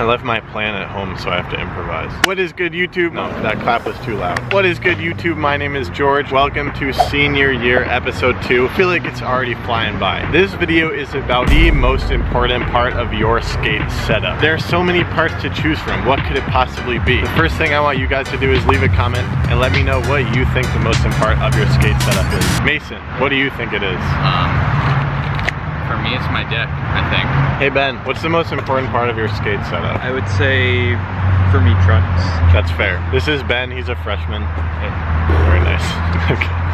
I left my plan at home, so I have to improvise. What is good, YouTube? No, that clap was too loud. What is good, YouTube? My name is George. Welcome to Senior Year Episode 2. I feel like it's already flying by. This video is about the most important part of your skate setup. There are so many parts to choose from. What could it possibly be? The first thing I want you guys to do is leave a comment and let me know what you think the most important part of your skate setup is. Mason, what do you think it is? For me, it's my deck, I think. Hey Ben, what's the most important part of your skate setup? I would say, for me, trucks. That's fair. This is Ben, he's a freshman. Hey. Very nice. Okay.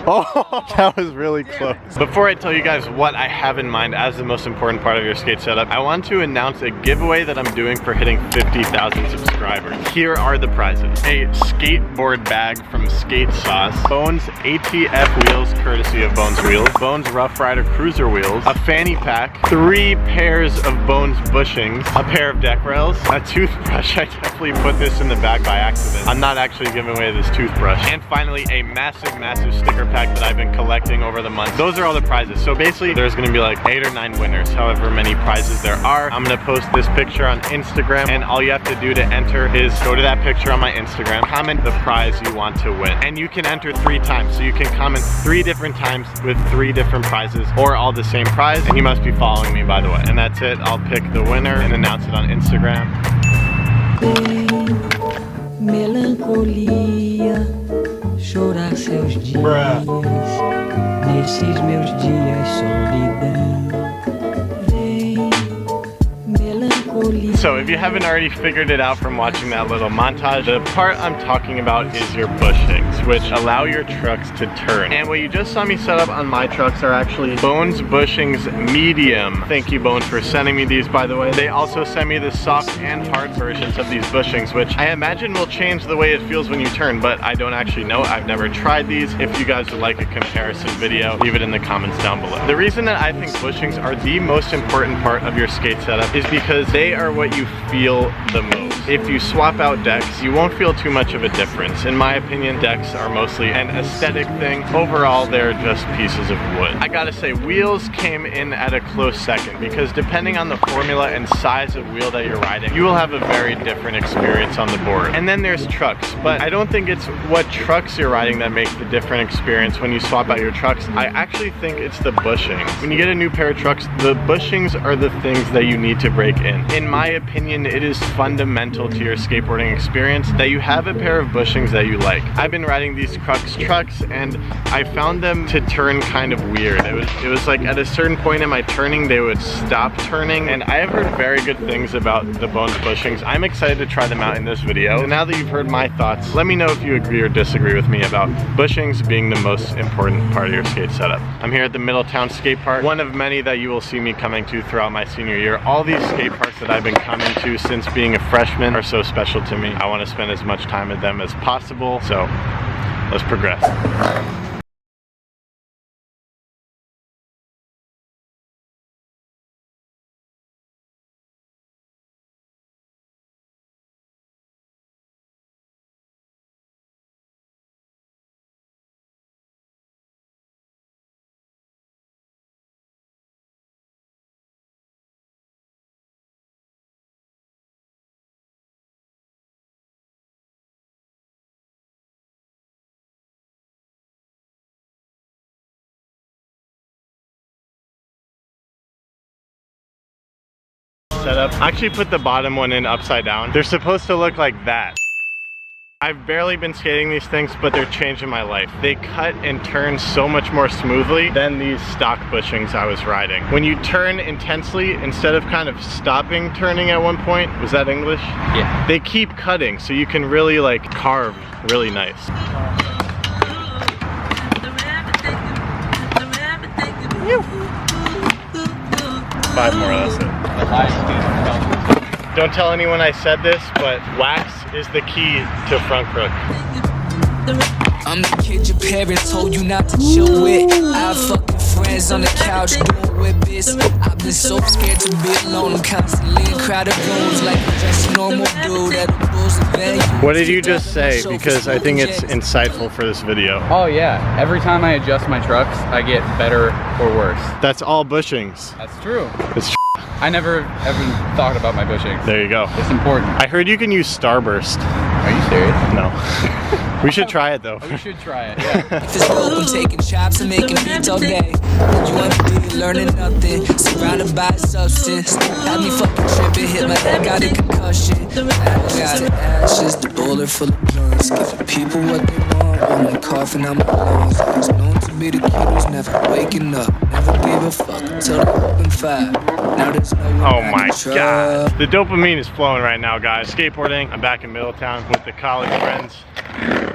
Oh, that was really close. Before I tell you guys what I have in mind as the most important part of your skate setup, I want to announce a giveaway that I'm doing for hitting 50,000 subscribers. Here are the prizes. A skateboard bag from Skate Sauce, Bones ATF wheels courtesy of Bones Wheels, Bones Rough Rider Cruiser wheels, a fanny pack, 3 pairs of Bones Bushings, a pair of deck rails, a toothbrush. I definitely put this in the bag by accident. I'm not actually giving away this toothbrush. And finally, a massive sticker pack that I've been collecting over the months. Those are all the prizes. So basically there's gonna be like 8 or 9 winners, however many prizes there are. I'm gonna post this picture on Instagram, and all you have to do to enter is go to that picture on my Instagram, comment the prize you want to win, and you can enter 3 times. So you can comment 3 different times with 3 different prizes, or all the same prize, and you must be following me, by the way. And that's it. I'll pick the winner and announce it on Instagram. Melancolia, chorar seus dias, nesses meus dias solidão. Vem, melancolia. So if you haven't already figured it out from watching that little montage, the part I'm talking about is your bushings, which allow your trucks to turn. And what you just saw me set up on my trucks are actually Bones Bushings Medium. Thank you, Bones, for sending me these, by the way. They also sent me the soft and hard versions of these bushings, which I imagine will change the way it feels when you turn, but I don't actually know. I've never tried these. If you guys would like a comparison video, leave it in the comments down below. The reason that I think bushings are the most important part of your skate setup is because they are what you feel the most. If you swap out decks, you won't feel too much of a difference. In my opinion, decks are mostly an aesthetic thing. Overall, they're just pieces of wood. I gotta say, wheels came in at a close second, because depending on the formula and size of wheel that you're riding, you will have a very different experience on the board. And then there's trucks, but I don't think it's what trucks you're riding that makes the different experience when you swap out your trucks. I actually think it's the bushings. When you get a new pair of trucks, the bushings are the things that you need to break in. In my opinion, it is fundamental to your skateboarding experience that you have a pair of bushings that you like. I've been riding these krux trucks, and I found them to turn kind of weird. It was like at a certain point in my turning, they would stop turning, and I have heard very good things about the Bones bushings. I'm excited to try them out in this video. So now that you've heard my thoughts, let me know if you agree or disagree with me about bushings being the most important part of your skate setup. I'm here at the Middletown skate park, one of many that you will see me coming to throughout my senior year. All these skate parks that I've been coming to since being a freshman are so special to me. I want to spend as much time at them as possible, so let's progress. Setup. I actually put the bottom one in upside down. They're supposed to look like that. I've barely been skating these things, but they're changing my life. They cut and turn so much more smoothly than these stock bushings I was riding. When you turn intensely, instead of kind of stopping turning at one point, was that English? Yeah. They keep cutting, so you can really like carve really nice. Five more, that's it. Don't tell anyone I said this, but wax is the key to front crook. I'm the kid your parents told you not to chill with. I have fucking friends on the couch doing with this. I've been so scared to be alone. I'm constantly in crowded rooms like just a normal dude at a Bulls event. What did you just say? Because I think it's insightful for this video. Oh yeah, every time I adjust my trucks, I get better or worse. That's all bushings. That's true. It's I never even thought about my bushings. there you go. It's important. I heard you can use starburst. Are you serious? No. We should try it though. We should try it, yeah. If it's dope, I'm taking chops and making beats all day. You want to be learning nothing, surrounded by substance. Had me fucking tripping, hit my head, got a concussion. Ashes to ashes, the bullet full of blunts. Giving people what they want, while I'm coughing out my lungs. I was known to be the kid who's never waking up. Never gave a fuck until the open fire. Now there's no one Oh I my can trust. god. The dopamine is flowing right now, guys. Skateboarding. I'm back in Middletown with the college friends.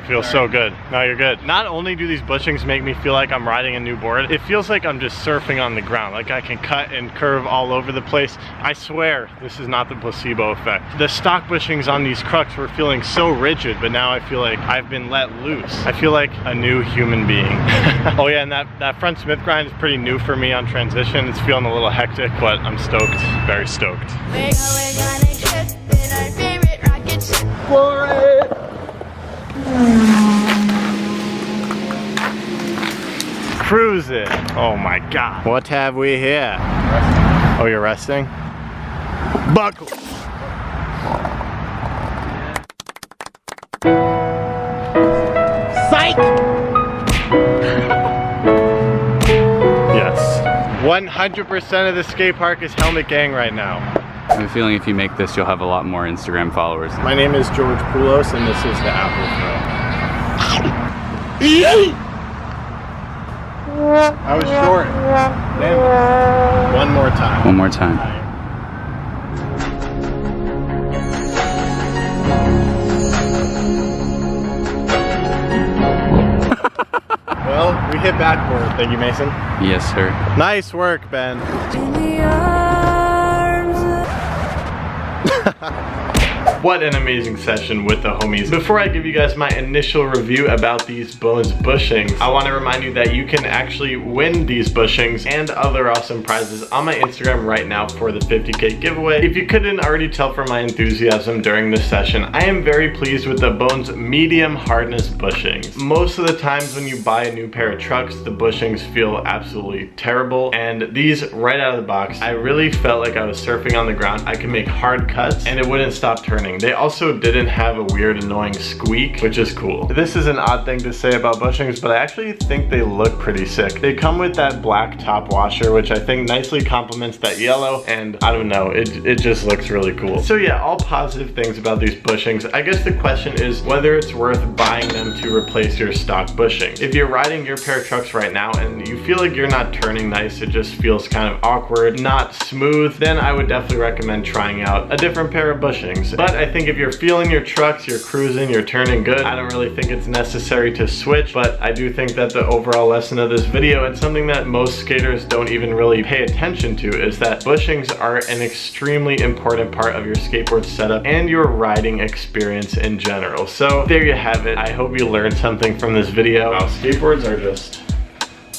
Feels so good. No, you're good. Not only do these bushings make me feel like I'm riding a new board, it feels like I'm just surfing on the ground. Like I can cut and curve all over the place. I swear this is not the placebo effect. The stock bushings on these krux were feeling so rigid, but now I feel like I've been let loose. I feel like a new human being. Oh yeah, and that front Smith grind is pretty new for me on transition. It's feeling a little hectic, but I'm stoked. Very stoked. We're going on a trip in our favorite rocket ship. For it! Cruising. Oh my god. What have we here? Oh, you're resting? Buckle. Psych! Yes. 100% of the skate park is helmet gang right now. I have a feeling if you make this, you'll have a lot more Instagram followers. My name is George Poulos, and this is the Apple Throw. I was short. Damn it. One more time. One more time. Well, we hit backboard. Thank you, Mason. Yes, sir. Nice work, Ben. What an amazing session with the homies. Before I give you guys my initial review about these Bones bushings, I want to remind you that you can actually win these bushings and other awesome prizes on my Instagram right now for the 50K giveaway. If you couldn't already tell from my enthusiasm during this session, I am very pleased with the Bones medium hardness bushings. Most of the times when you buy a new pair of trucks, the bushings feel absolutely terrible, and these right out of the box, I really felt like I was surfing on the ground. I could make hard cuts and it wouldn't stop turning. They also didn't have a weird annoying squeak, which is cool. This is an odd thing to say about bushings, but I actually think they look pretty sick. They come with that black top washer, which I think nicely complements that yellow, and I don't know, it just looks really cool. So yeah, all positive things about these bushings. I guess the question is whether it's worth buying them to replace your stock bushings. If you're riding your pair of trucks right now and you feel like you're not turning nice, it just feels kind of awkward, not smooth, then I would definitely recommend trying out a different pair of bushings. But I think if you're feeling your trucks, you're cruising, you're turning good, I don't really think it's necessary to switch, but I do think that the overall lesson of this video, and something that most skaters don't even really pay attention to, is that bushings are an extremely important part of your skateboard setup and your riding experience in general. So there you have it. I hope you learned something from this video. Wow, skateboards are just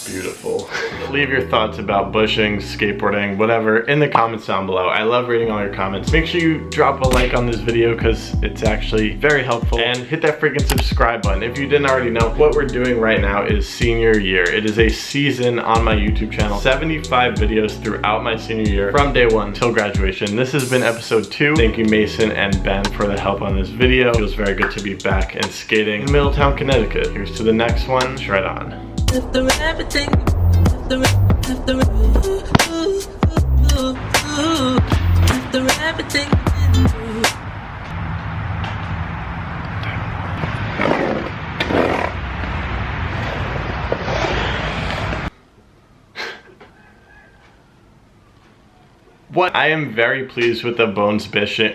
beautiful. Leave your thoughts about bushings, skateboarding, whatever, in the comments down below. I love reading all your comments. Make sure you drop a like on this video because it's actually very helpful, and hit that freaking subscribe button. If you didn't already know, what we're doing right now is senior year. It is a season on my YouTube channel, 75 videos throughout my senior year from day one till graduation. This has been episode 2. Thank you Mason and Ben for the help on this video. It feels very good to be back and skating in Middletown, Connecticut. Here's to the next one. Shred on. After everything, after everything been through. What? I am very pleased with the Bones bushing.